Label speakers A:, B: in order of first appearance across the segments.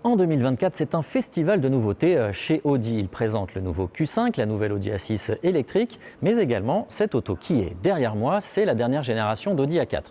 A: En 2024, c'est un festival de nouveautés chez Audi. Il présente le nouveau Q5, la nouvelle Audi A6 électrique, mais également cette auto qui est derrière moi, c'est la dernière génération d'Audi A4.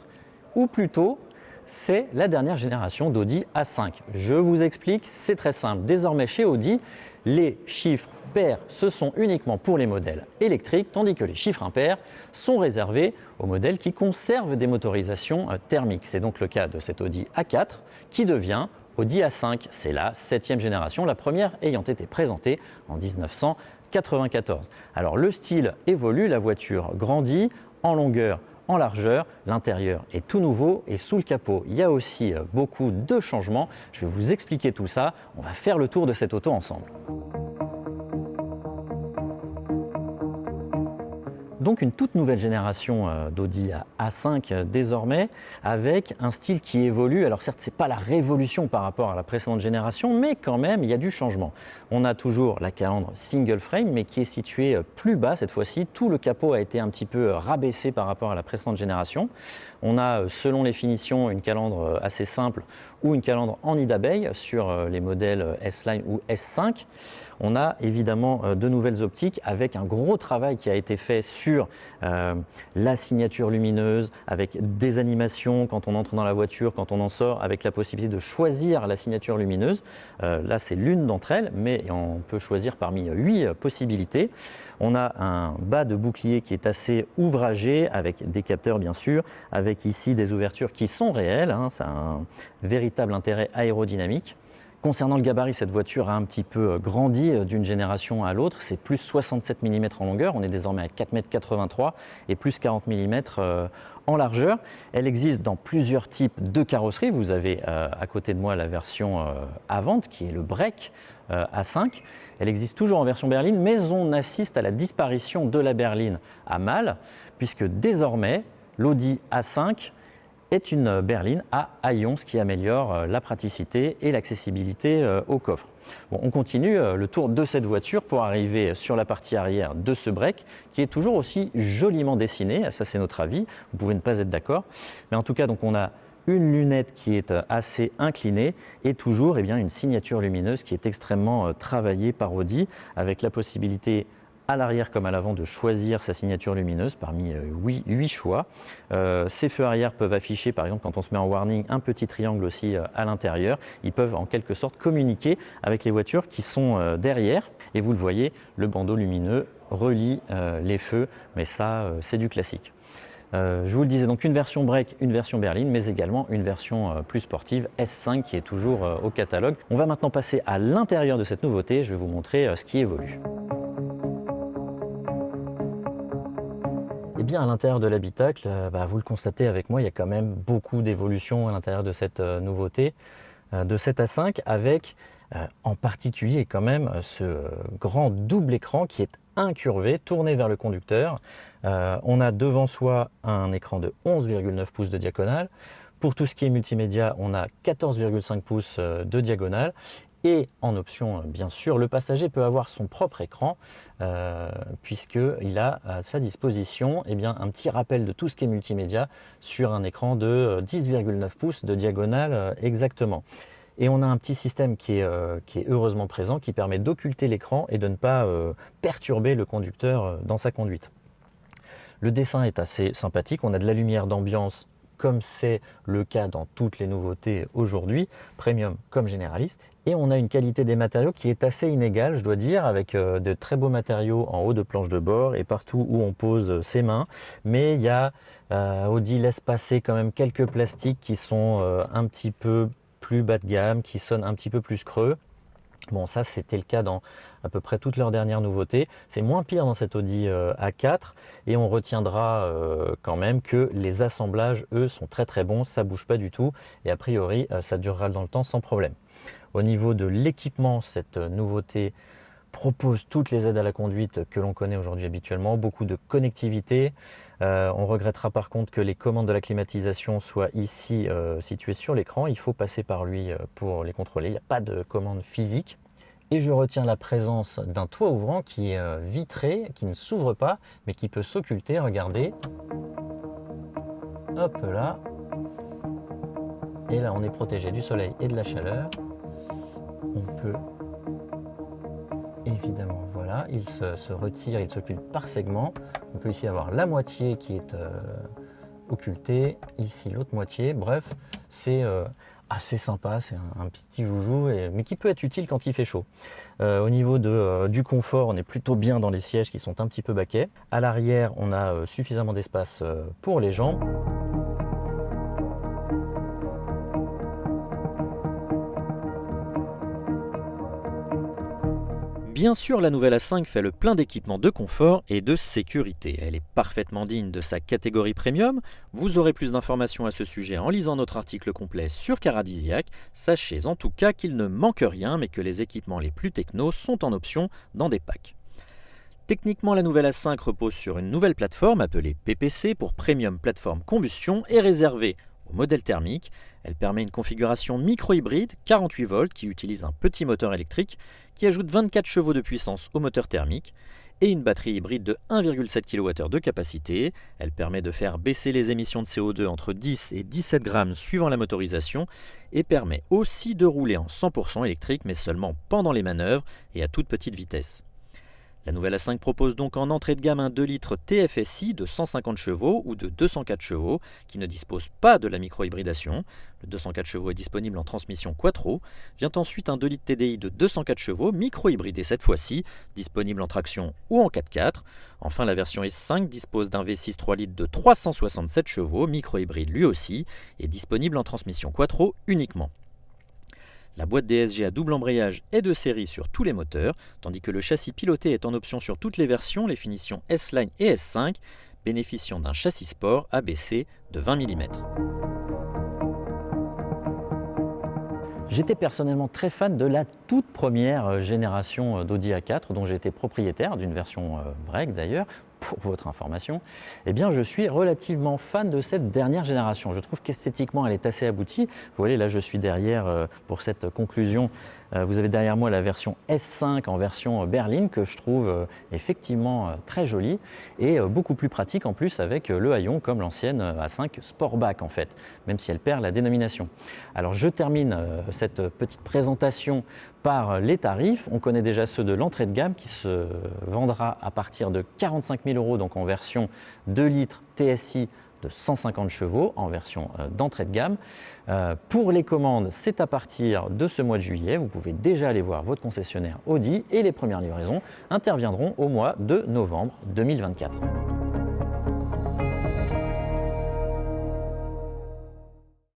A: Ou plutôt, c'est la dernière génération d'Audi A5. Je vous explique, c'est très simple. Désormais chez Audi, les chiffres pairs, ce sont uniquement pour les modèles électriques, tandis que les chiffres impairs sont réservés aux modèles qui conservent des motorisations thermiques. C'est donc le cas de cet Audi A4 qui devient Audi A5. C'est la 7e génération, la première ayant été présentée en 1994. Alors le style évolue, la voiture grandit en longueur, en largeur, l'intérieur est tout nouveau et sous le capot, il y a aussi beaucoup de changements. Je vais vous expliquer tout ça, on va faire le tour de cette auto ensemble. Donc une toute nouvelle génération d'Audi A5 désormais, avec un style qui évolue. Alors certes, ce n'est pas la révolution par rapport à la précédente génération, mais quand même, il y a du changement. On a toujours la calandre single frame, mais qui est située plus bas cette fois-ci. Tout le capot a été un petit peu rabaissé par rapport à la précédente génération. On a, selon les finitions, une calandre assez simple ou une calandre en nid d'abeille sur les modèles S-Line ou S5. On a évidemment de nouvelles optiques avec un gros travail qui a été fait sur la signature lumineuse, avec des animations quand on entre dans la voiture, quand on en sort, avec la possibilité de choisir la signature lumineuse. Là, c'est l'une d'entre elles, mais on peut choisir parmi 8 possibilités. On a un bas de bouclier qui est assez ouvragé, avec des capteurs bien sûr, avec ici des ouvertures qui sont réelles, ça a un véritable intérêt aérodynamique. Concernant le gabarit, cette voiture a un petit peu grandi d'une génération à l'autre. C'est plus 67 mm en longueur, on est désormais à 4,83 m et plus 40 mm en largeur. Elle existe dans plusieurs types de carrosseries. Vous avez à côté de moi la version avant qui est le break A5. Elle existe toujours en version berline, mais on assiste à la disparition de la berline à mâle, puisque désormais l'Audi A5 est une berline à haillons, ce qui améliore la praticité et l'accessibilité au coffre. Bon, on continue le tour de cette voiture pour arriver sur la partie arrière de ce break qui est toujours aussi joliment dessiné, ça c'est notre avis, vous pouvez ne pas être d'accord, mais en tout cas donc on a une lunette qui est assez inclinée et toujours une signature lumineuse qui est extrêmement travaillée par Audi avec la possibilité à l'arrière comme à l'avant de choisir sa signature lumineuse parmi 8 choix. Ces feux arrière peuvent afficher, par exemple quand on se met en warning, un petit triangle aussi à l'intérieur. Ils peuvent en quelque sorte communiquer avec les voitures qui sont derrière. Et vous le voyez, le bandeau lumineux relie les feux, mais ça c'est du classique. Je vous le disais, donc une version break, une version berline, mais également une version plus sportive S5 qui est toujours au catalogue. On va maintenant passer à l'intérieur de cette nouveauté, je vais vous montrer ce qui évolue. Eh bien, à l'intérieur de l'habitacle, vous le constatez avec moi, il y a quand même beaucoup d'évolutions à l'intérieur de cette nouveauté, de cette A5, avec en particulier quand même ce grand double écran qui est incurvé, tourné vers le conducteur. On a devant soi un écran de 11,9 pouces de diagonale. Pour tout ce qui est multimédia, on a 14,5 pouces de diagonale. Et en option, bien sûr, le passager peut avoir son propre écran puisqu'il a à sa disposition un petit rappel de tout ce qui est multimédia sur un écran de 10,9 pouces de diagonale exactement. Et on a un petit système qui est heureusement présent, qui permet d'occulter l'écran et de ne pas perturber le conducteur dans sa conduite. Le dessin est assez sympathique, on a de la lumière d'ambiance comme c'est le cas dans toutes les nouveautés aujourd'hui, premium comme généraliste. Et on a une qualité des matériaux qui est assez inégale, je dois dire, avec de très beaux matériaux en haut de planche de bord et partout où on pose ses mains. Mais il y a, Audi laisse passer quand même quelques plastiques qui sont un petit peu plus bas de gamme, qui sonnent un petit peu plus creux. Bon, ça c'était le cas dans à peu près toutes leurs dernières nouveautés. C'est moins pire dans cette Audi A4 et on retiendra quand même que les assemblages, eux, sont très très bons, ça bouge pas du tout et a priori ça durera dans le temps sans problème. Au niveau de l'équipement, cette nouveauté propose toutes les aides à la conduite que l'on connaît aujourd'hui habituellement, beaucoup de connectivité. On regrettera par contre que les commandes de la climatisation soient ici situées sur l'écran. Il faut passer par lui pour les contrôler. Il n'y a pas de commande physique. Et je retiens la présence d'un toit ouvrant qui est vitré, qui ne s'ouvre pas, mais qui peut s'occulter. Regardez. Hop là. Et là, on est protégé du soleil et de la chaleur. on peut évidemment, voilà, il se retire, il s'occulte par segment. On peut ici avoir la moitié qui est occultée, ici l'autre moitié. Bref, c'est assez sympa, c'est un petit joujou, mais qui peut être utile quand il fait chaud. Au niveau du confort, on est plutôt bien dans les sièges qui sont un petit peu baquets. À l'arrière, on a suffisamment d'espace pour les jambes. Bien sûr, la nouvelle A5 fait le plein d'équipements de confort et de sécurité. Elle est parfaitement digne de sa catégorie premium. Vous aurez plus d'informations à ce sujet en lisant notre article complet sur Caradisiac. Sachez en tout cas qu'il ne manque rien, mais que les équipements les plus techno sont en option dans des packs. Techniquement, la nouvelle A5 repose sur une nouvelle plateforme appelée PPC pour Premium Platform Combustion et réservée au modèle thermique. Elle permet une configuration micro-hybride 48 volts qui utilise un petit moteur électrique qui ajoute 24 chevaux de puissance au moteur thermique et une batterie hybride de 1,7 kWh de capacité. Elle permet de faire baisser les émissions de CO2 entre 10 et 17 grammes suivant la motorisation et permet aussi de rouler en 100% électrique mais seulement pendant les manœuvres et à toute petite vitesse. La nouvelle A5 propose donc en entrée de gamme un 2 litres TFSI de 150 chevaux ou de 204 chevaux qui ne dispose pas de la micro-hybridation. Le 204 chevaux est disponible en transmission Quattro. Vient ensuite un 2 litres TDI de 204 chevaux, micro-hybridé cette fois-ci, disponible en traction ou en 4x4. Enfin, la version S5 dispose d'un V6 3 litres de 367 chevaux, micro-hybride lui aussi, et disponible en transmission Quattro uniquement. La boîte DSG à double embrayage est de série sur tous les moteurs, tandis que le châssis piloté est en option sur toutes les versions, les finitions S-Line et S5, bénéficiant d'un châssis sport ABC de 20 mm. J'étais personnellement très fan de la toute première génération d'Audi A4, dont j'ai été propriétaire, d'une version break d'ailleurs, pour votre information. Eh bien, je suis relativement fan de cette dernière génération. Je trouve qu'esthétiquement, elle est assez aboutie. Vous voyez, là, je suis derrière pour cette conclusion. Vous avez derrière moi la version S5 en version berline que je trouve effectivement très jolie et beaucoup plus pratique en plus avec le haillon comme l'ancienne A5 Sportback en fait, même si elle perd la dénomination. Alors je termine cette petite présentation par les tarifs. On connaît déjà ceux de l'entrée de gamme qui se vendra à partir de 45 000 €, donc en version 2 litres TSI de 150 chevaux en version d'entrée de gamme. Pour les commandes, c'est à partir de ce mois de juillet. Vous pouvez déjà aller voir votre concessionnaire Audi et les premières livraisons interviendront au mois de novembre 2024.